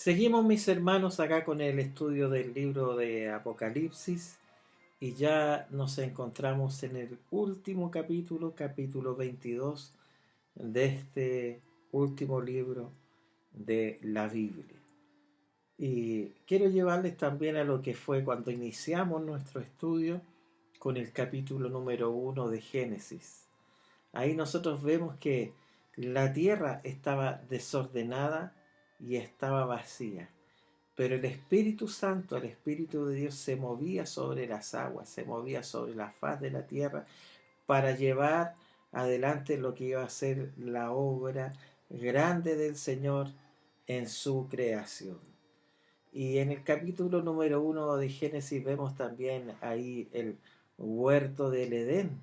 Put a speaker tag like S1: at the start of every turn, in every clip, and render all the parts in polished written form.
S1: Seguimos, mis hermanos, acá con el estudio del libro de Apocalipsis y ya nos encontramos en el último capítulo, capítulo 22 de este último libro de la Biblia. Y quiero llevarles también a lo que fue cuando iniciamos nuestro estudio con el capítulo número 1 de Génesis. Ahí nosotros vemos que la tierra estaba desordenada y estaba vacía. Pero el Espíritu Santo, el Espíritu de Dios, se movía sobre las aguas, se movía sobre la faz de la tierra para llevar adelante lo que iba a ser la obra grande del Señor en su creación. Y en el capítulo número 1 de Génesis vemos también ahí el huerto del Edén,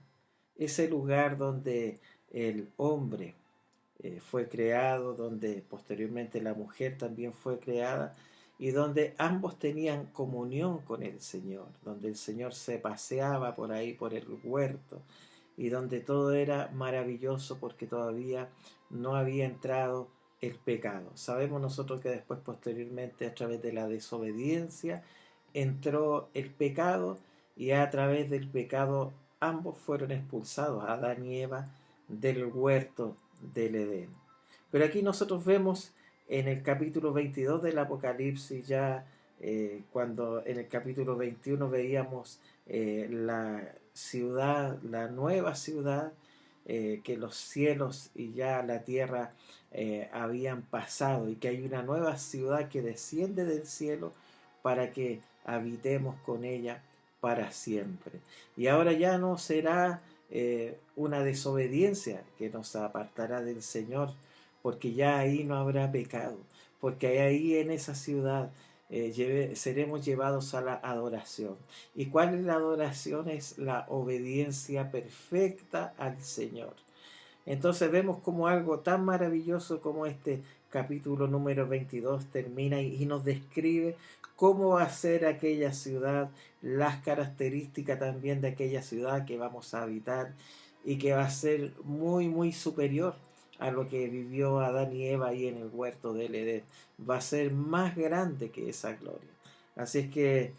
S1: ese lugar donde el hombre fue creado, donde posteriormente la mujer también fue creada y donde ambos tenían comunión con el Señor, donde el Señor se paseaba por ahí, por el huerto, y donde todo era maravilloso porque todavía no había entrado el pecado. Sabemos nosotros que después, posteriormente, a través de la desobediencia, entró el pecado y a través del pecado ambos fueron expulsados, Adán y Eva, del huerto del Edén. Pero aquí nosotros vemos en el capítulo 22 del Apocalipsis ya, cuando en el capítulo 21 veíamos la ciudad, la nueva ciudad, que los cielos y ya la tierra habían pasado y que hay una nueva ciudad que desciende del cielo para que habitemos con ella para siempre. Y ahora ya no será una desobediencia que nos apartará del Señor, porque ya ahí no habrá pecado, porque ahí en esa ciudad seremos llevados a la adoración. ¿Y cuál es la adoración? Es la obediencia perfecta al Señor. Entonces vemos como algo tan maravilloso como este capítulo número 22 termina y nos describe cómo va a ser aquella ciudad, las características también de aquella ciudad que vamos a habitar y que va a ser muy, muy superior a lo que vivió Adán y Eva ahí en el huerto del Edén. Va a ser más grande que esa gloria. Así es que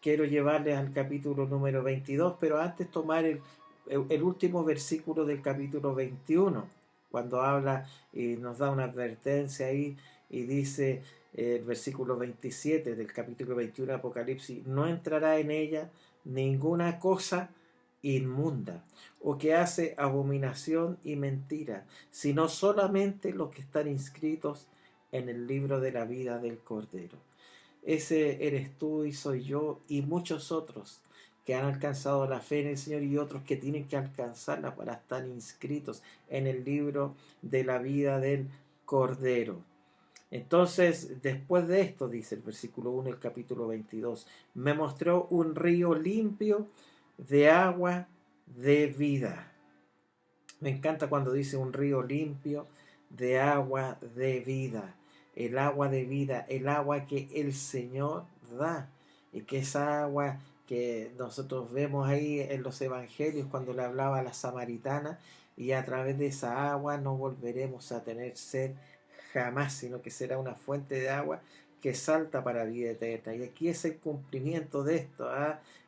S1: quiero llevarles al capítulo número 22, pero antes tomar el último versículo del capítulo 21, cuando habla y nos da una advertencia ahí y dice el versículo 27 del capítulo 21 de Apocalipsis: no entrará en ella ninguna cosa inmunda o que hace abominación y mentira, sino solamente los que están inscritos en el libro de la vida del Cordero. Ese eres tú y soy yo y muchos otros que han alcanzado la fe en el Señor y otros que tienen que alcanzarla para estar inscritos en el libro de la vida del Cordero. Entonces, después de esto, dice el versículo 1 del capítulo 22, me mostró un río limpio de agua de vida. Me encanta cuando dice un río limpio de agua de vida. El agua de vida, el agua que el Señor da. Y que esa agua que nosotros vemos ahí en los evangelios cuando le hablaba a la samaritana, y a través de esa agua no volveremos a tener sed jamás, sino que será una fuente de agua que salta para vida eterna. Y aquí es el cumplimiento de esto,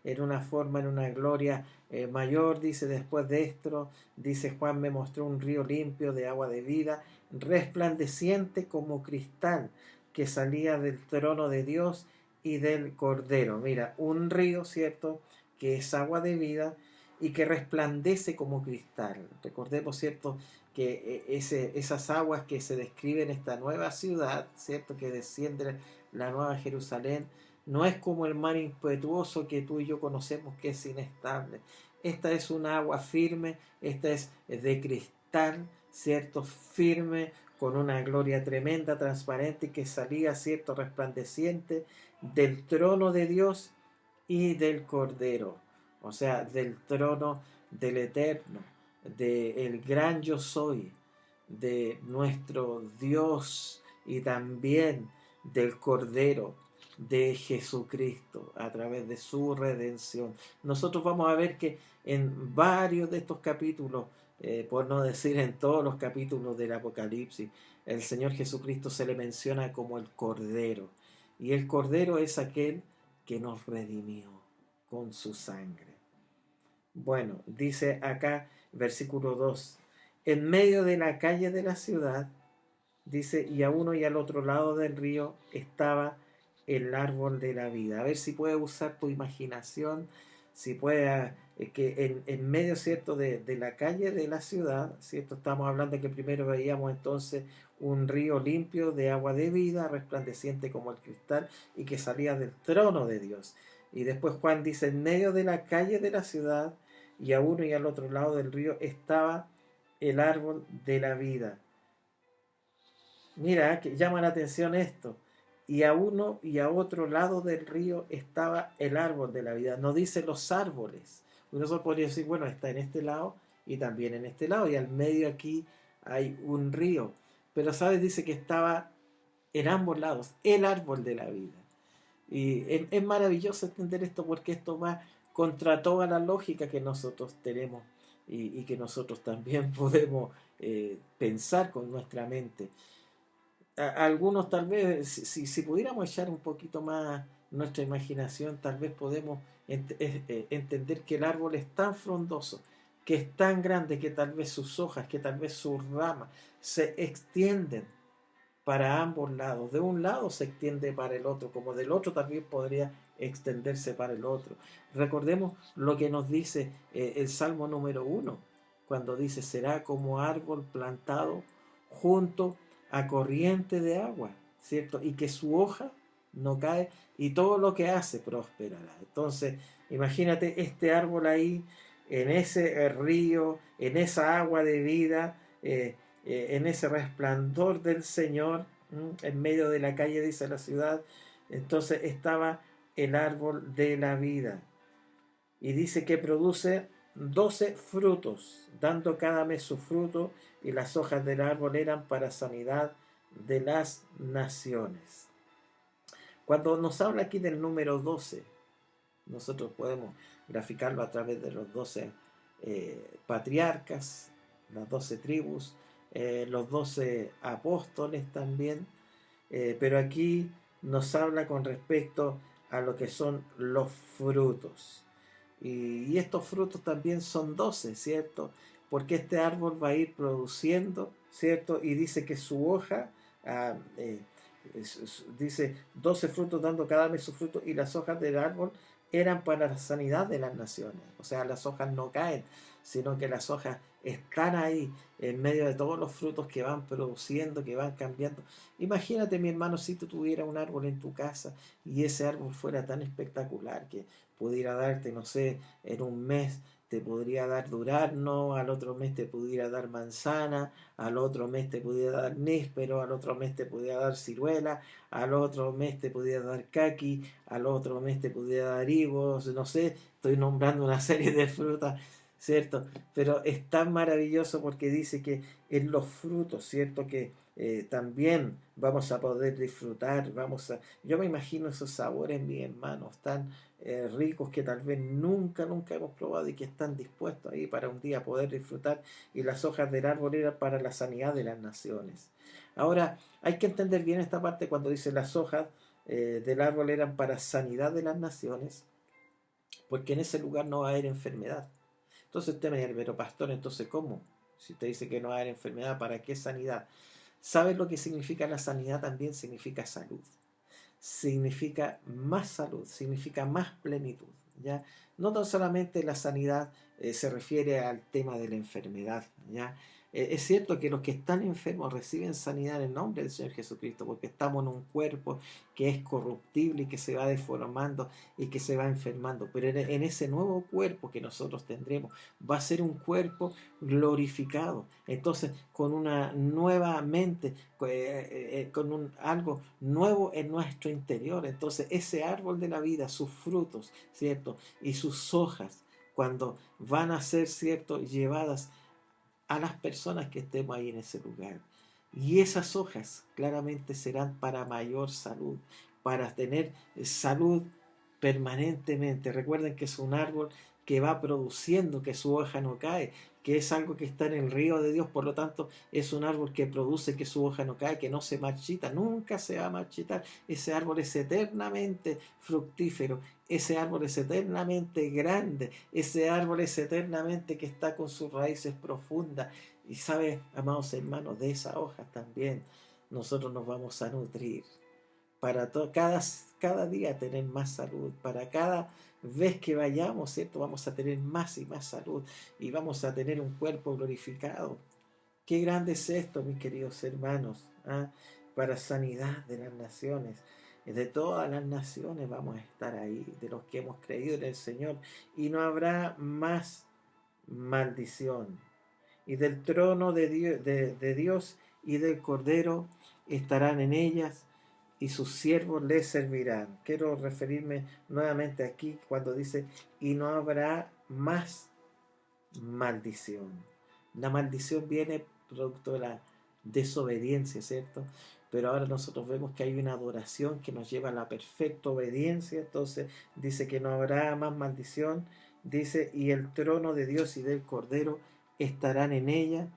S1: en una forma, en una gloria mayor. Dice después de esto, dice Juan, me mostró un río limpio de agua de vida, resplandeciente como cristal, que salía del trono de Dios y del Cordero. Mira, un río, ¿cierto?, que es agua de vida y que resplandece como cristal. Recordemos, ¿cierto?, que esas aguas que se describen en esta nueva ciudad, ¿cierto?, que desciende la nueva Jerusalén, no es como el mar impetuoso que tú y yo conocemos, que es inestable. Esta es un agua firme, esta es de cristal, ¿cierto?, firme, con una gloria tremenda, transparente, que salía, ¿cierto?, resplandeciente del trono de Dios y del Cordero, o sea, del trono del Eterno, del gran yo soy, de nuestro Dios y también del Cordero de Jesucristo a través de su redención. Nosotros vamos a ver que en varios de estos capítulos, por no decir en todos los capítulos del Apocalipsis, el Señor Jesucristo se le menciona como el Cordero. Y el Cordero es aquel que nos redimió con su sangre. Bueno, dice acá, versículo 2, en medio de la calle de la ciudad, dice, y a uno y al otro lado del río estaba el árbol de la vida. A ver si puedes usar tu imaginación, si puedes, que en medio, ¿cierto?, de la calle de la ciudad, ¿cierto? Estamos hablando de que primero veíamos entonces un río limpio de agua de vida, resplandeciente como el cristal, y que salía del trono de Dios. Y después Juan dice, en medio de la calle de la ciudad, y a uno y al otro lado del río estaba el árbol de la vida. Mira, que llama la atención esto. Y a uno y a otro lado del río estaba el árbol de la vida. No dice los árboles. Nosotros podríamos decir, bueno, está en este lado y también en este lado. Y al medio aquí hay un río. Pero, ¿sabes? Dice que estaba en ambos lados el árbol de la vida. Y es maravilloso entender esto porque esto va contra toda la lógica que nosotros tenemos y que nosotros también podemos pensar con nuestra mente. Algunos tal vez, si pudiéramos echar un poquito más nuestra imaginación, tal vez podemos entender que el árbol es tan frondoso, que es tan grande, que tal vez sus hojas, que tal vez sus ramas se extienden para ambos lados. De un lado se extiende para el otro, como del otro también podría extenderse para el otro. Recordemos lo que nos dice el Salmo número 1, cuando dice, será como árbol plantado junto a corriente de agua, ¿cierto? Y que su hoja no cae y todo lo que hace prosperará. Entonces, imagínate este árbol ahí, en ese río, en esa agua de vida, en ese resplandor del Señor, en medio de la calle, dice la ciudad. Entonces estaba el árbol de la vida. Y dice que produce 12 frutos, dando cada mes su fruto, y las hojas del árbol eran para sanidad de las naciones. Cuando nos habla aquí del número 12, nosotros podemos graficarlo a través de los 12 patriarcas, las 12 tribus, los 12 apóstoles también, pero aquí nos habla con respecto a lo que son los frutos. Y estos frutos también son 12, ¿cierto? Porque este árbol va a ir produciendo, ¿cierto? Y dice que su hoja, dice 12 frutos dando cada mes su fruto, y las hojas del árbol eran para la sanidad de las naciones. O sea, las hojas no caen, sino que las hojas están ahí en medio de todos los frutos que van produciendo, que van cambiando. Imagínate, mi hermano, si tú tuvieras un árbol en tu casa y ese árbol fuera tan espectacular que pudiera darte, no sé, en un mes te podría dar durazno, al otro mes te pudiera dar manzana, al otro mes te pudiera dar níspero, al otro mes te pudiera dar ciruela, al otro mes te pudiera dar caqui, al otro mes te pudiera dar higos, no sé, estoy nombrando una serie de frutas, ¿cierto? Pero es tan maravilloso porque dice que en los frutos, ¿cierto? Que también vamos a poder disfrutar, yo me imagino esos sabores, mis hermanos, tan ricos que tal vez nunca hemos probado y que están dispuestos ahí para un día poder disfrutar, y las hojas del árbol eran para la sanidad de las naciones. Ahora, hay que entender bien esta parte cuando dice las hojas del árbol eran para sanidad de las naciones, porque en ese lugar no va a haber enfermedad. Entonces usted me dice, pero pastor, entonces ¿cómo? Si usted dice que no va a haber enfermedad, ¿para qué sanidad? ¿Sabes lo que significa la sanidad? También significa salud. Significa más salud, significa más plenitud, ¿ya? No tan solamente la sanidad se refiere al tema de la enfermedad, ¿ya? Es cierto que los que están enfermos reciben sanidad en el nombre del Señor Jesucristo, porque estamos en un cuerpo que es corruptible y que se va deformando y que se va enfermando, pero en ese nuevo cuerpo que nosotros tendremos va a ser un cuerpo glorificado, entonces con una nueva mente, con algo nuevo en nuestro interior. Entonces ese árbol de la vida, sus frutos, ¿cierto? Y sus hojas, cuando van a ser, ¿cierto?, llevadas a las personas que estemos ahí en ese lugar. Y esas hojas claramente serán para mayor salud, para tener salud permanentemente. Recuerden que es un árbol que va produciendo, que su hoja no cae, que es algo que está en el río de Dios, por lo tanto es un árbol que produce, que su hoja no cae, que no se marchita, nunca se va a marchitar. Ese árbol es eternamente fructífero, ese árbol es eternamente grande, ese árbol es eternamente que está con sus raíces profundas. Y sabe, amados hermanos, de esas hojas también nosotros nos vamos a nutrir para cada día tener más salud, para cada vez que vayamos, ¿cierto? Vamos a tener más y más salud y vamos a tener un cuerpo glorificado. Qué grande es esto, mis queridos hermanos, ¿ah? Para sanidad de las naciones. De todas las naciones vamos a estar ahí, de los que hemos creído en el Señor, y no habrá más maldición. Y del trono de Dios y del Cordero estarán en ellas, y sus siervos les servirán. Quiero referirme nuevamente aquí cuando dice, y no habrá más maldición. La maldición viene producto de la desobediencia, ¿cierto? Pero ahora nosotros vemos que hay una adoración que nos lleva a la perfecta obediencia. Entonces dice que no habrá más maldición. Dice, y el trono de Dios y del Cordero estarán en ella,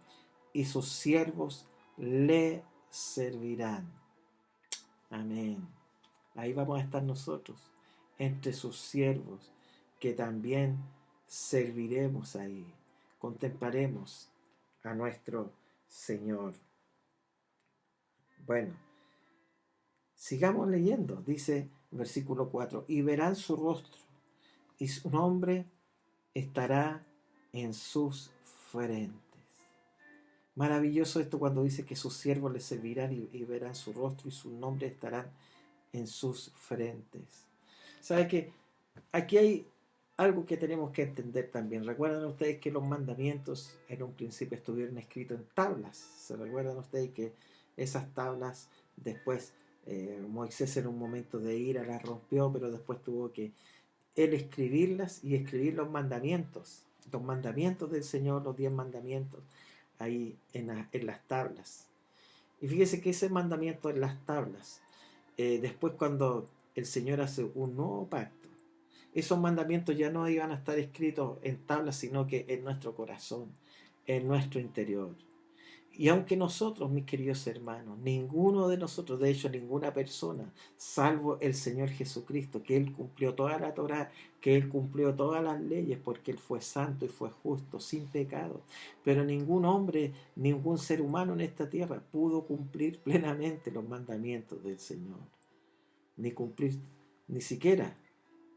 S1: y sus siervos le servirán. Amén. Ahí vamos a estar nosotros, entre sus siervos, que también serviremos ahí. Contemplaremos a nuestro Señor. Bueno, sigamos leyendo. Dice versículo 4, y verán su rostro, y su nombre estará en sus frentes. Maravilloso esto cuando dice que sus siervos les servirán y verán su rostro y su nombre estarán en sus frentes. ¿Sabe qué? Aquí hay algo que tenemos que entender también. Recuerdan ustedes que los mandamientos en un principio estuvieron escritos en tablas. ¿Se recuerdan ustedes que esas tablas después Moisés en un momento de ira las rompió, pero después tuvo que él escribirlas y escribir los mandamientos del Señor, los 10 mandamientos, ahí en las tablas? Y fíjese que ese mandamiento en las tablas, después cuando el Señor hace un nuevo pacto, esos mandamientos ya no iban a estar escritos en tablas, sino que en nuestro corazón, en nuestro interior. Y aunque nosotros, mis queridos hermanos, ninguno de nosotros, de hecho ninguna persona, salvo el Señor Jesucristo, que Él cumplió toda la Torá, que Él cumplió todas las leyes, porque Él fue santo y fue justo, sin pecado. Pero ningún hombre, ningún ser humano en esta tierra pudo cumplir plenamente los mandamientos del Señor. Ni cumplir, ni siquiera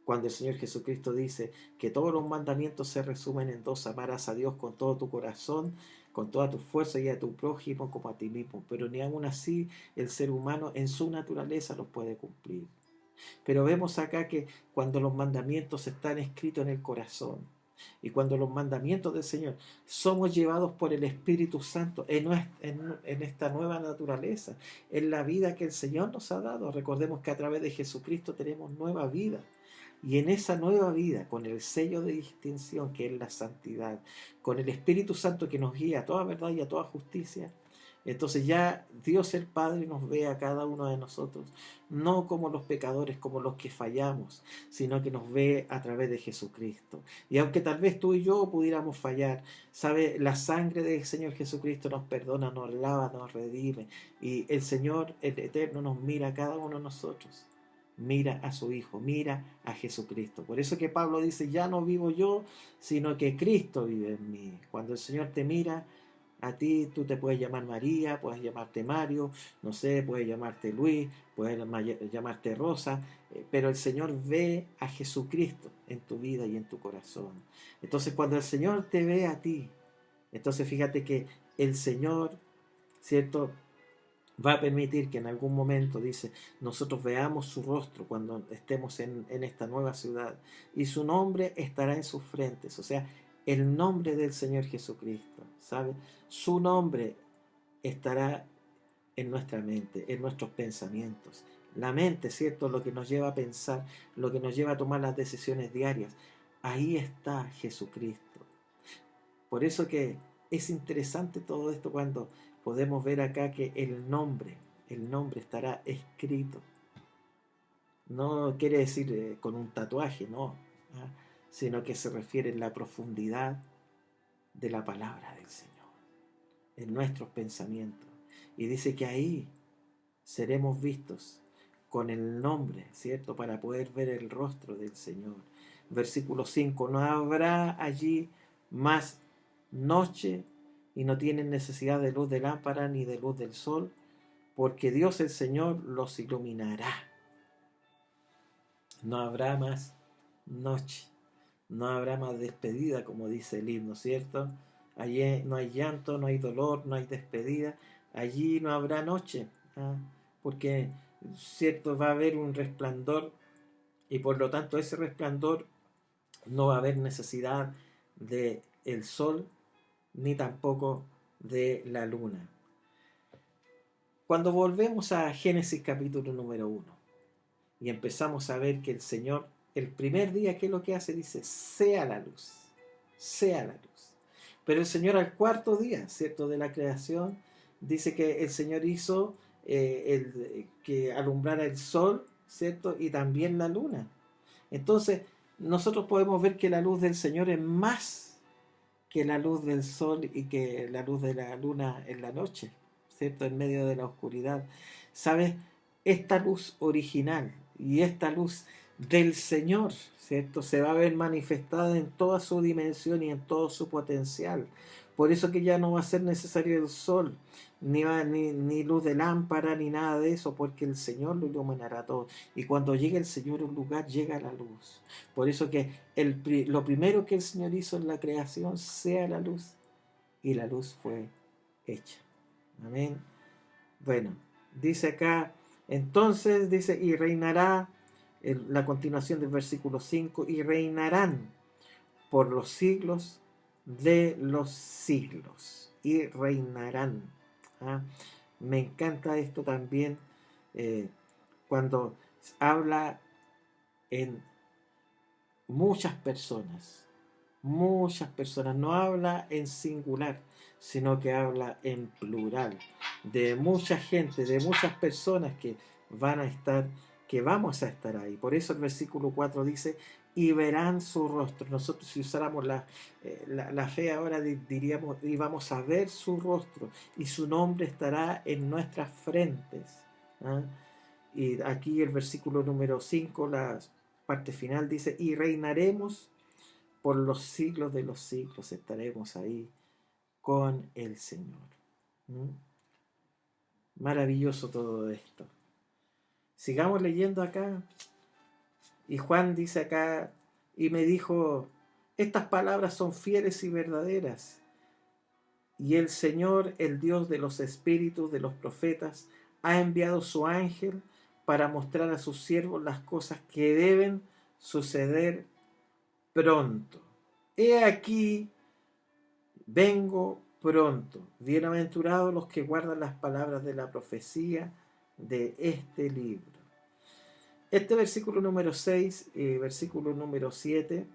S1: cuando el Señor Jesucristo dice que todos los mandamientos se resumen en dos: amarás a Dios con todo tu corazón, con toda tu fuerza, y a tu prójimo como a ti mismo. Pero ni aun así el ser humano en su naturaleza los puede cumplir. Pero vemos acá que cuando los mandamientos están escritos en el corazón, y cuando los mandamientos del Señor somos llevados por el Espíritu Santo en esta nueva naturaleza, en la vida que el Señor nos ha dado. Recordemos que a través de Jesucristo tenemos nueva vida. Y en esa nueva vida, con el sello de distinción que es la santidad, con el Espíritu Santo que nos guía a toda verdad y a toda justicia, entonces ya Dios el Padre nos ve a cada uno de nosotros, no como los pecadores, como los que fallamos, sino que nos ve a través de Jesucristo. Y aunque tal vez tú y yo pudiéramos fallar, ¿sabe? La sangre del Señor Jesucristo nos perdona, nos lava, nos redime. Y el Señor, el Eterno, nos mira a cada uno de nosotros. Mira a su Hijo, mira a Jesucristo. Por eso que Pablo dice, ya no vivo yo, sino que Cristo vive en mí. Cuando el Señor te mira a ti, tú te puedes llamar María, puedes llamarte Mario, no sé, puedes llamarte Luis, puedes llamarte Rosa, pero el Señor ve a Jesucristo en tu vida y en tu corazón. Entonces cuando el Señor te ve a ti, entonces fíjate que el Señor, ¿cierto?, va a permitir que en algún momento, dice, nosotros veamos su rostro cuando estemos en esta nueva ciudad, y su nombre estará en sus frentes. O sea, el nombre del Señor Jesucristo, ¿sabe? Su nombre estará en nuestra mente, en nuestros pensamientos. La mente, ¿cierto? Lo que nos lleva a pensar, lo que nos lleva a tomar las decisiones diarias. Ahí está Jesucristo. Por eso que es interesante todo esto cuando podemos ver acá que el nombre estará escrito. No quiere decir con un tatuaje, no. ¿Ah? sino que se refiere en la profundidad de la palabra del Señor, en nuestros pensamientos. Y dice que ahí seremos vistos con el nombre, ¿cierto? Para poder ver el rostro del Señor. Versículo 5, no habrá allí más noche y no tienen necesidad de luz de lámpara ni de luz del sol, porque Dios el Señor los iluminará. No habrá más noche, no habrá más despedida, como dice el himno, ¿cierto? Allí no hay llanto, no hay dolor, no hay despedida. Allí no habrá noche, ¿ah? Porque, ¿cierto? Va a haber un resplandor y por lo tanto ese resplandor no va a haber necesidad de el sol ni tampoco de la luna. Cuando volvemos a Génesis capítulo número 1 y empezamos a ver que el Señor, el primer día, ¿qué es lo que hace? Dice, sea la luz, sea la luz. Pero el Señor al cuarto día, ¿cierto?, de la creación, dice que el Señor hizo que alumbrara el sol, ¿cierto?, y también la luna. Entonces, nosotros podemos ver que la luz del Señor es más que la luz del sol y que la luz de la luna en la noche, ¿cierto?, en medio de la oscuridad. ¿Sabes? Esta luz original y esta luz del Señor, ¿cierto?, se va a ver manifestada en toda su dimensión y en todo su potencial. Por eso que ya no va a ser necesario el sol, ni luz de lámpara, ni nada de eso, porque el Señor lo iluminará todo. Y cuando llegue el Señor a un lugar, llega la luz. Por eso que lo primero que el Señor hizo en la creación sea la luz, y la luz fue hecha. Amén. Bueno, dice acá, entonces dice, y reinará, la continuación del versículo 5, y reinarán por los siglos de los siglos, y reinarán. ¿Ah? Me encanta esto también, cuando habla en muchas personas, no habla en singular, sino que habla en plural, de mucha gente, de muchas personas que van a estar, que vamos a estar ahí. Por eso el versículo 4 dice, y verán su rostro. Nosotros, si usáramos la fe ahora, diríamos, y vamos a ver su rostro, y su nombre estará en nuestras frentes. ¿Ah? Y aquí el versículo número 5, la parte final, dice, y reinaremos por los siglos de los siglos, estaremos ahí con el Señor. ¿Mm? Maravilloso todo esto. Sigamos leyendo acá. Y Juan dice acá, y me dijo, estas palabras son fieles y verdaderas. Y el Señor, el Dios de los espíritus de los profetas, ha enviado su ángel para mostrar a sus siervos las cosas que deben suceder pronto. He aquí, vengo pronto. Bienaventurados los que guardan las palabras de la profecía de este libro. Este versículo número 6, versículo número 7,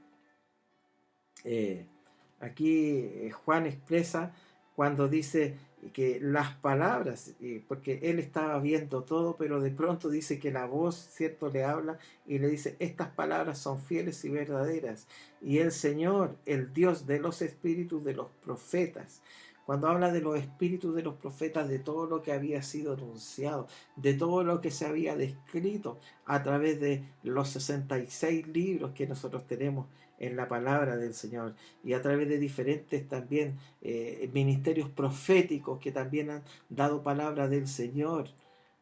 S1: aquí Juan expresa cuando dice que las palabras, porque él estaba viendo todo, pero de pronto dice que la voz, ¿cierto?, le habla y le dice, estas palabras son fieles y verdaderas. Y el Señor, el Dios de los espíritus de los profetas, cuando habla de los espíritus de los profetas, de todo lo que había sido anunciado, de todo lo que se había descrito a través de los 66 libros que nosotros tenemos en la palabra del Señor, y a través de diferentes también ministerios proféticos que también han dado palabra del Señor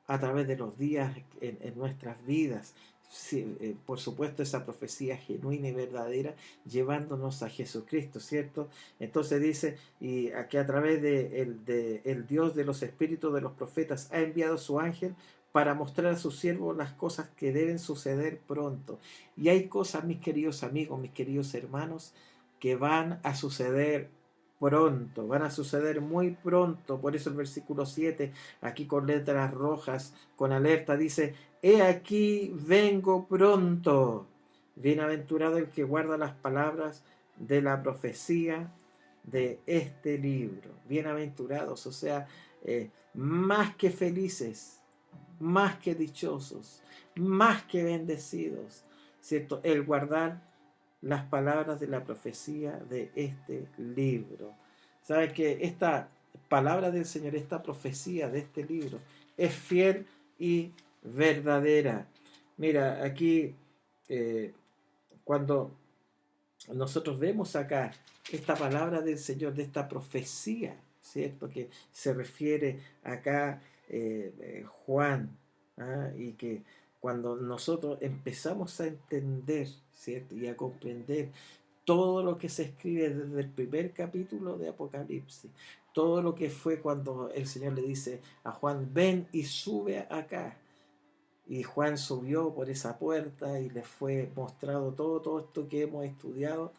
S1: a través de los días en nuestras vidas. Sí, por supuesto, esa profecía genuina y verdadera, llevándonos a Jesucristo, ¿cierto? Entonces dice, y aquí a través de el Dios de los espíritus de los profetas ha enviado su ángel para mostrar a sus siervos las cosas que deben suceder pronto. Y hay cosas, mis queridos amigos, mis queridos hermanos, que van a suceder pronto, van a suceder muy pronto. Por eso el versículo 7, aquí con letras rojas, con alerta, dice, he aquí vengo pronto. Bienaventurado el que guarda las palabras de la profecía de este libro. Bienaventurados, o sea, más que felices, más que dichosos, más que bendecidos, ¿cierto? El guardar las palabras de la profecía de este libro. ¿Sabes que esta palabra del Señor, esta profecía de este libro, es fiel y verdadera? Mira, aquí cuando nosotros vemos acá esta palabra del Señor, de esta profecía, ¿cierto? Que se refiere acá Juan, ¿ah? Y que cuando nosotros empezamos a entender, ¿cierto? Y a comprender todo lo que se escribe desde el primer capítulo de Apocalipsis, todo lo que fue cuando el Señor le dice a Juan, ven y sube acá. Y Juan subió por esa puerta y le fue mostrado todo esto que hemos estudiado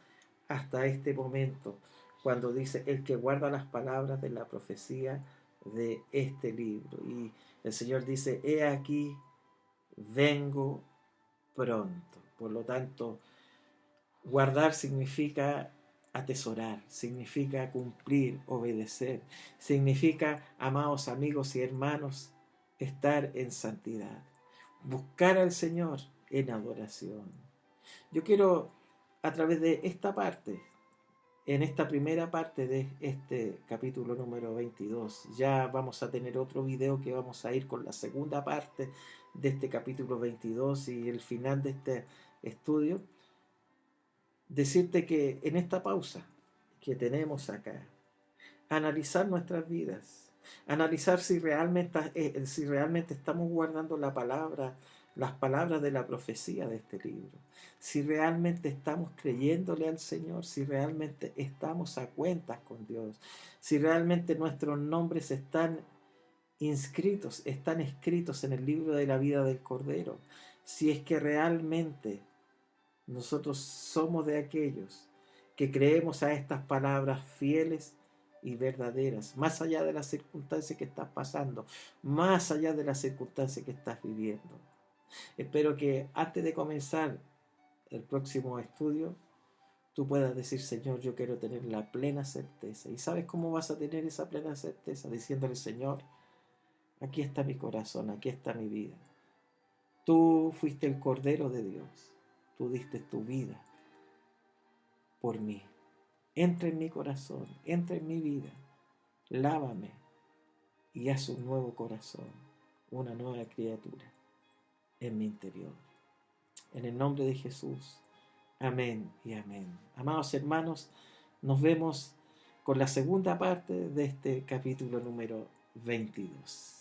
S1: hasta este momento, cuando dice el que guarda las palabras de la profecía de este libro. Y el Señor dice, he aquí, vengo pronto. Por lo tanto, guardar significa atesorar, significa cumplir, obedecer, significa, amados amigos y hermanos, estar en santidad, buscar al Señor en adoración. Yo quiero, a través de esta parte, en esta primera parte de este capítulo número 22, ya vamos a tener otro video que vamos a ir con la segunda parte de este capítulo 22 y el final de este estudio, decirte que en esta pausa que tenemos acá, analizar nuestras vidas, analizar si realmente estamos guardando la palabra, las palabras de la profecía de este libro, si realmente estamos creyéndole al Señor, si realmente estamos a cuentas con Dios, si realmente nuestros nombres están inscritos, están escritos en el libro de la vida del Cordero, si es que realmente nosotros somos de aquellos que creemos a estas palabras fieles y verdaderas, más allá de las circunstancias que estás pasando, más allá de las circunstancias que estás viviendo. Espero que antes de comenzar el próximo estudio, tú puedas decir, Señor, yo quiero tener la plena certeza. ¿Y sabes cómo vas a tener esa plena certeza? Diciéndole, Señor, aquí está mi corazón, aquí está mi vida. Tú fuiste el Cordero de Dios. Tú diste tu vida por mí. Entra en mi corazón, entra en mi vida, lávame y haz un nuevo corazón, una nueva criatura en mi interior. En el nombre de Jesús, amén y amén. Amados hermanos, nos vemos con la segunda parte de este capítulo número 22.